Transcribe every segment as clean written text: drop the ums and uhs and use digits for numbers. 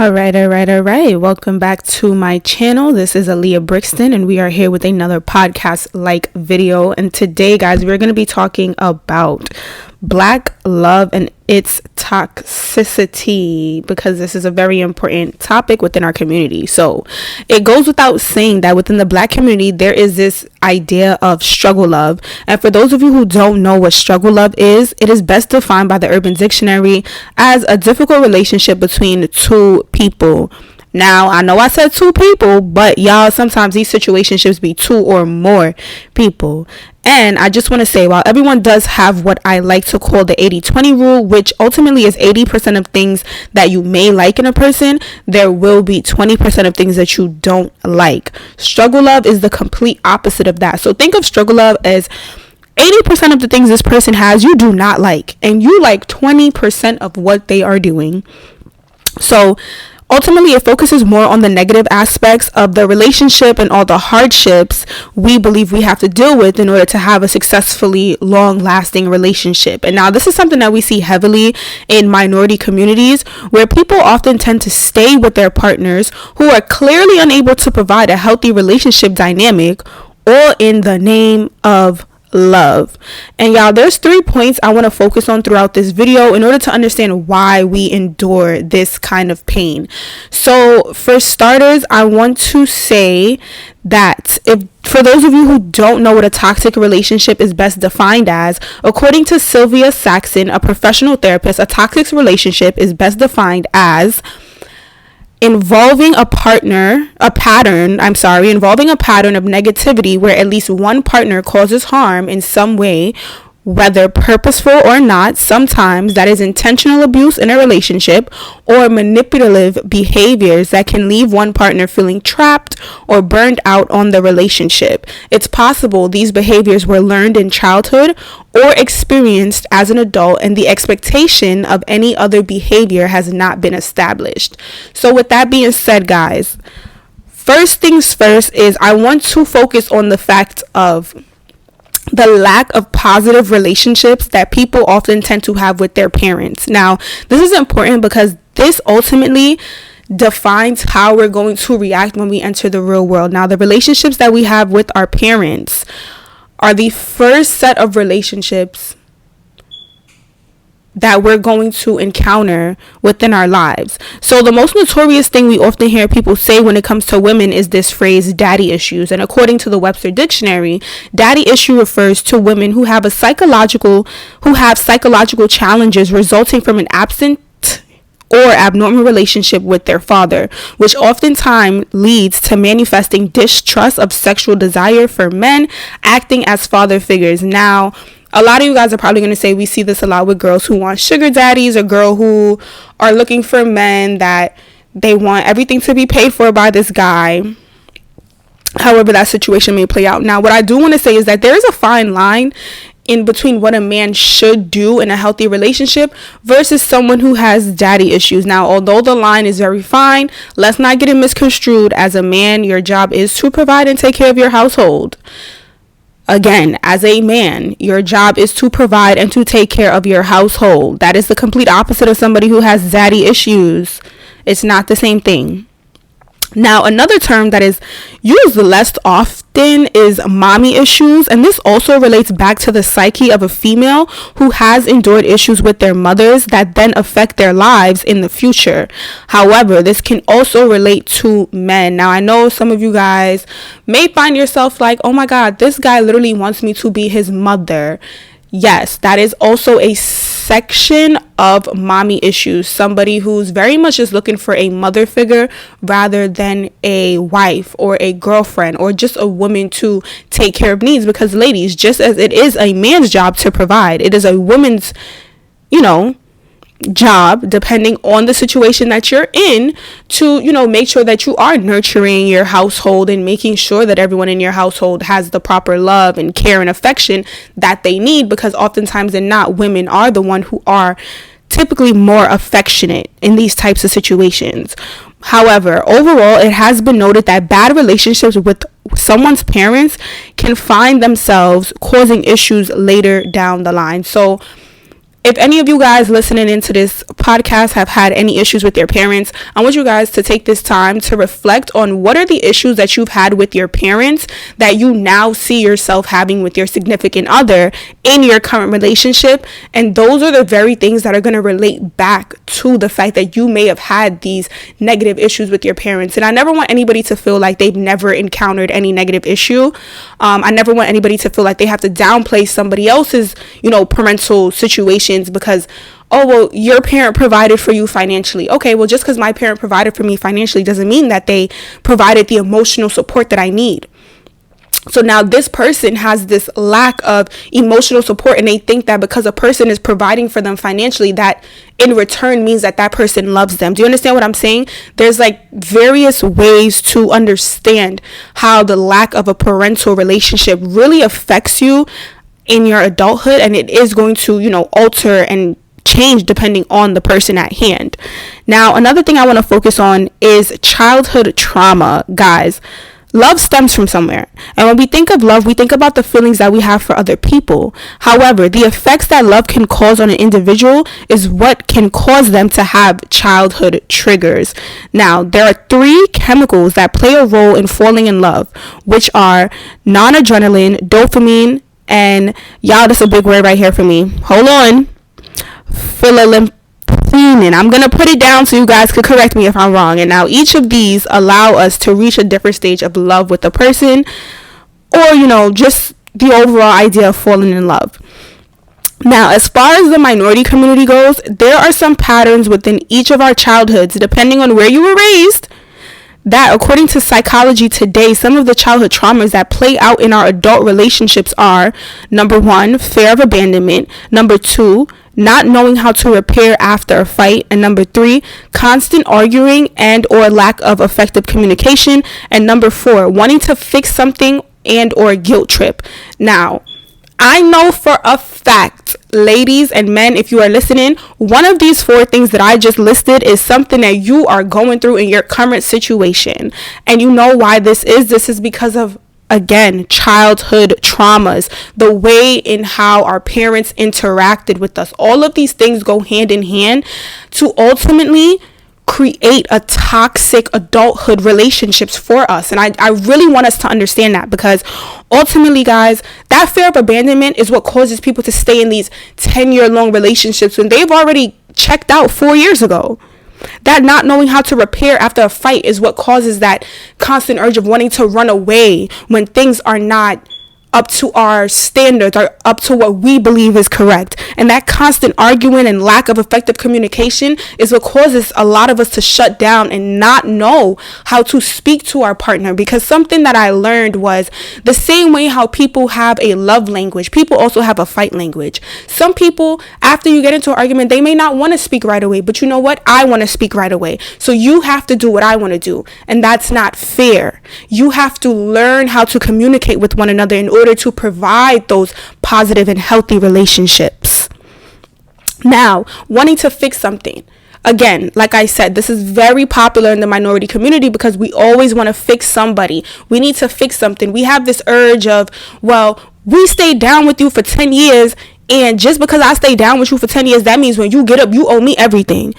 All right. Welcome back to my channel. This is Aaliyah Brixton, and we are here with another podcast-like video. And today, guys, we're going to be talking about Black love and its toxicity, because this is a very important topic within our community. So it goes without saying that within the Black community, there is this idea of struggle love. And for those of you who don't know what struggle love is, it is best defined by the Urban Dictionary as a difficult relationship between two people. Now, I know I said two people, but y'all, sometimes these situationships be two or more people. And I just want to say, while everyone does have what I like to call the 80-20 rule, which ultimately is 80% of things that you may like in a person, there will be 20% of things that you don't like. Struggle love is the complete opposite of that. So think of struggle love as 80% of the things this person has you do not like, and you like 20% of what they are doing. So ultimately, it focuses more on the negative aspects of the relationship and all the hardships we believe we have to deal with in order to have a successfully long-lasting relationship. And now this is something that we see heavily in minority communities, where people often tend to stay with their partners who are clearly unable to provide a healthy relationship dynamic, all in the name of love. And y'all, there's 3 points I want to focus on throughout this video in order to understand why we endure this kind of pain. So for starters, I want to say that if for those of you who don't know what a toxic relationship is best defined as, according to Sylvia Saxon, a professional therapist, a toxic relationship is best defined as involving a pattern of negativity where at least one partner causes harm in some way, whether purposeful or not. Sometimes that is intentional abuse in a relationship or manipulative behaviors that can leave one partner feeling trapped or burned out on the relationship. It's possible these behaviors were learned in childhood or experienced as an adult, and the expectation of any other behavior has not been established. So with that being said, guys, first things first is I want to focus on the fact of the lack of positive relationships that people often tend to have with their parents. Now, this is important because this ultimately defines how we're going to react when we enter the real world. Now, the relationships that we have with our parents are the first set of relationships that we're going to encounter within our lives. So the most notorious thing we often hear people say when it comes to women is this phrase, daddy issues. And according to the Webster Dictionary, daddy issue refers to women who have psychological challenges resulting from an absent or abnormal relationship with their father, which oftentimes leads to manifesting distrust of sexual desire for men acting as father figures. Now, a lot of you guys are probably going to say we see this a lot with girls who want sugar daddies, or girl who are looking for men that they want everything to be paid for by this guy. However that situation may play out. Now, what I do want to say is that there is a fine line in between what a man should do in a healthy relationship versus someone who has daddy issues. Now, although the line is very fine, let's not get it misconstrued. As a man, your job is to provide and take care of your household. Again, as a man, your job is to provide and to take care of your household. That is the complete opposite of somebody who has daddy issues. It's not the same thing. Now, another term that is used less often is mommy issues, and this also relates back to the psyche of a female who has endured issues with their mothers that then affect their lives in the future. However, this can also relate to men. Now, I know some of you guys may find yourself like, oh my God, this guy literally wants me to be his mother. Yes, that is also a section of mommy issues. Somebody who's very much just looking for a mother figure rather than a wife or a girlfriend or just a woman to take care of needs. Because ladies, just as it is a man's job to provide, it is a woman's, job, depending on the situation that you're in, to make sure that you are nurturing your household and making sure that everyone in your household has the proper love and care and affection that they need, because oftentimes than not, women are the one who are typically more affectionate in these types of situations. However, overall, it has been noted that bad relationships with someone's parents can find themselves causing issues later down the line. So if any of you guys listening into this podcast have had any issues with your parents, I want you guys to take this time to reflect on what are the issues that you've had with your parents that you now see yourself having with your significant other in your current relationship. And those are the very things that are going to relate back to the fact that you may have had these negative issues with your parents. And I never want anybody to feel like they've never encountered any negative issue. I never want anybody to feel like they have to downplay somebody else's, parental situation because, oh, well, your parent provided for you financially. Okay, well, just because my parent provided for me financially doesn't mean that they provided the emotional support that I need. So now this person has this lack of emotional support, and they think that because a person is providing for them financially, that in return means that that person loves them. Do you understand what I'm saying? There's like various ways to understand how the lack of a parental relationship really affects you in your adulthood, and it is going to, alter and change depending on the person at hand. Now, another thing I want to focus on is childhood trauma, guys. Love stems from somewhere. And when we think of love, we think about the feelings that we have for other people. However, the effects that love can cause on an individual is what can cause them to have childhood triggers. Now, there are 3 chemicals that play a role in falling in love, which are noradrenaline, dopamine, and y'all, this is a big word right here for me. Hold on. Phenylephrine. I'm going to put it down so you guys could correct me if I'm wrong. And now each of these allow us to reach a different stage of love with a person, or, just the overall idea of falling in love. Now, as far as the minority community goes, there are some patterns within each of our childhoods, depending on where you were raised, that according to Psychology Today, some of the childhood traumas that play out in our adult relationships are, number 1, fear of abandonment, number 2, not knowing how to repair after a fight, and number 3, constant arguing and or lack of effective communication, and number 4, wanting to fix something and or guilt trip. Now, I know for a fact, ladies and men, if you are listening, one of these 4 things that I just listed is something that you are going through in your current situation. And you know why this is? This is because of, again, childhood traumas, the way in how our parents interacted with us. All of these things go hand in hand to ultimately create a toxic adulthood relationships for us. And I really want us to understand that, because ultimately, guys, that fear of abandonment is what causes people to stay in these 10-year-long relationships when they've already checked out 4 years ago. That not knowing how to repair after a fight is what causes that constant urge of wanting to run away when things are not up to our standards or up to what we believe is correct. And that constant arguing and lack of effective communication is what causes a lot of us to shut down and not know how to speak to our partner. Because something that I learned was the same way how people have a love language, people also have a fight language. Some people, after you get into an argument, they may not want to speak right away, but you know what? I want to speak right away. So you have to do what I want to do. And that's not fair. You have to learn how to communicate with one another in order to provide those positive and healthy relationships. Now, wanting to fix something. Again, like I said, this is very popular in the minority community because we always want to fix somebody. We need to fix something. We have this urge of, well, we stayed down with you for 10 years, and just because I stayed down with you for 10 years, that means when you get up, you owe me everything.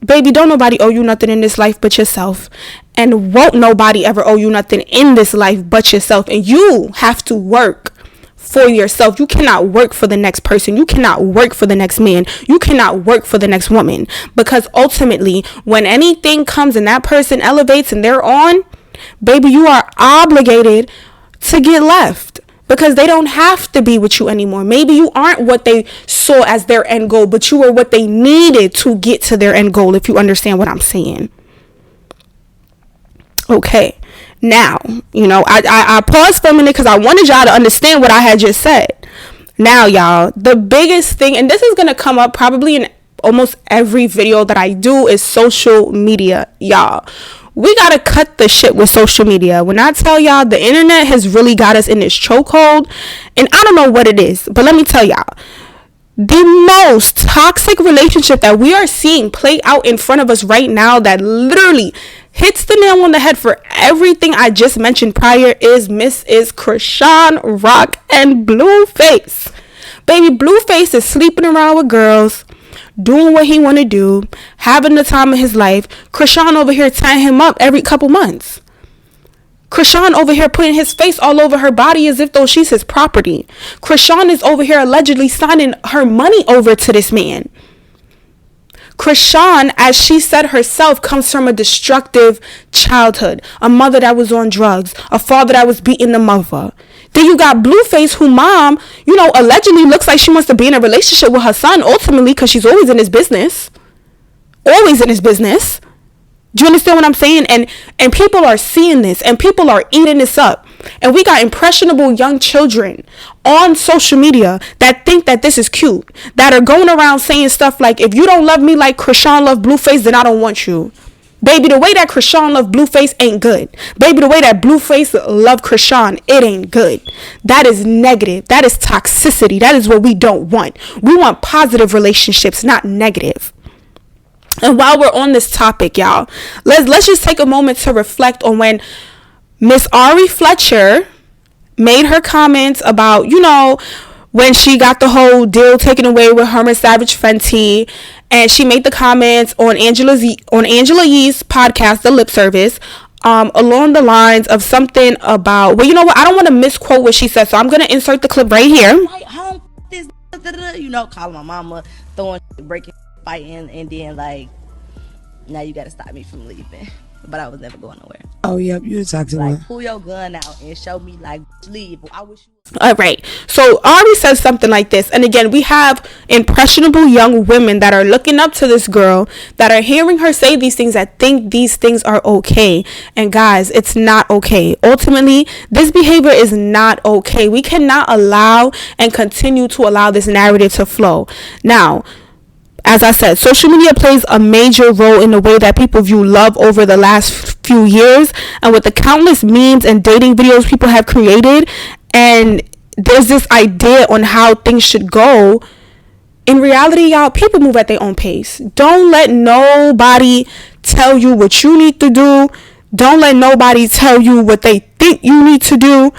Baby, don't nobody owe you nothing in this life but yourself. And won't nobody ever owe you nothing in this life but yourself. And you have to work for yourself. You cannot work for the next person. You cannot work for the next man. You cannot work for the next woman. Because ultimately, when anything comes and that person elevates and they're on, baby, you are obligated to get left. Because they don't have to be with you anymore. Maybe you aren't what they saw as their end goal, but you were what they needed to get to their end goal, if you understand what I'm saying. Okay. Now, I paused for a minute because I wanted y'all to understand what I had just said. Now, y'all, the biggest thing, and this is going to come up probably in almost every video that I do, is social media, y'all. We got to cut the shit with social media. When I tell y'all, the internet has really got us in this chokehold, and I don't know what it is, but let me tell y'all, the most toxic relationship that we are seeing play out in front of us right now that literally hits the nail on the head for everything I just mentioned prior is Mrs. Chrisean Rock and Blueface. Baby, Blueface is sleeping around with girls, doing what he want to do, having the time of his life. Krishan over here tying him up every couple months. Krishan over here putting his face all over her body as if though she's his property. Krishan is over here allegedly signing her money over to this man. Krishan, as she said herself, comes from a destructive childhood. A mother that was on drugs. A father that was beating the mother. Then you got Blueface, who mom, allegedly looks like she wants to be in a relationship with her son ultimately because she's always in his business. Always in his business. Do you understand what I'm saying? And people are seeing this and people are eating this up. And we got impressionable young children on social media that think that this is cute, that are going around saying stuff like, if you don't love me like Krishan loved Blueface, then I don't want you. Baby, the way that Krishan loved Blueface ain't good. Baby, the way that Blueface loved Krishan, it ain't good. That is negative. That is toxicity. That is what we don't want. We want positive relationships, not negative. And while we're on this topic, y'all, let's just take a moment to reflect on when Miss Ari Fletcher made her comments about, when she got the whole deal taken away with Herman Savage Fenty, and she made the comments on Angela Yee's podcast, The Lip Service, along the lines of something about, well, you know what? I don't want to misquote what she said, so I'm going to insert the clip right here. Like, home, this, calling my mama, throwing, breaking, fighting, and then like, now you gotta stop me from leaving. But I was never going nowhere. Oh, yep, you talk to me. Pull your gun out and show me, like, leave. I wish you. All right. So Ari says something like this. And again, we have impressionable young women that are looking up to this girl, that are hearing her say these things, that think these things are okay. And guys, it's not okay. Ultimately, this behavior is not okay. We cannot allow and continue to allow this narrative to flow. Now, as I said, social media plays a major role in the way that people view love over the last few years, and with the countless memes and dating videos people have created, and there's this idea on how things should go. In reality, y'all, people move at their own pace. Don't let nobody tell you what you need to do. Don't let nobody tell you what they think you need to do.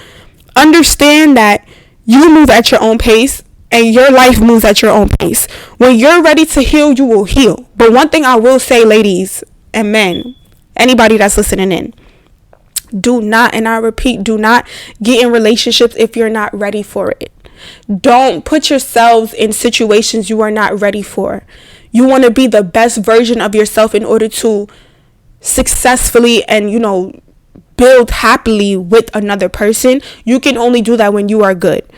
Understand that you move at your own pace. And your life moves at your own pace. When you're ready to heal, you will heal. But one thing I will say, ladies and men, anybody that's listening in, do not, and I repeat, do not get in relationships if you're not ready for it. Don't put yourselves in situations you are not ready for. You want to be the best version of yourself in order to successfully and, build happily with another person. You can only do that when you are good.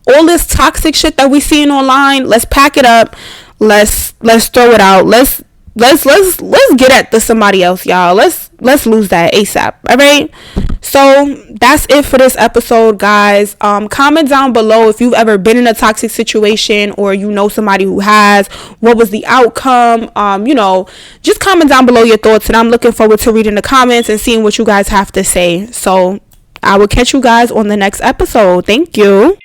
All this toxic shit that we seeing online, let's pack it up. Let's throw it out. Let's get at the somebody else, y'all. Let's lose that ASAP. All right. So that's it for this episode, guys. Comment down below if you've ever been in a toxic situation or somebody who has. What was the outcome? Just comment down below your thoughts, and I'm looking forward to reading the comments and seeing what you guys have to say. So I will catch you guys on the next episode. Thank you.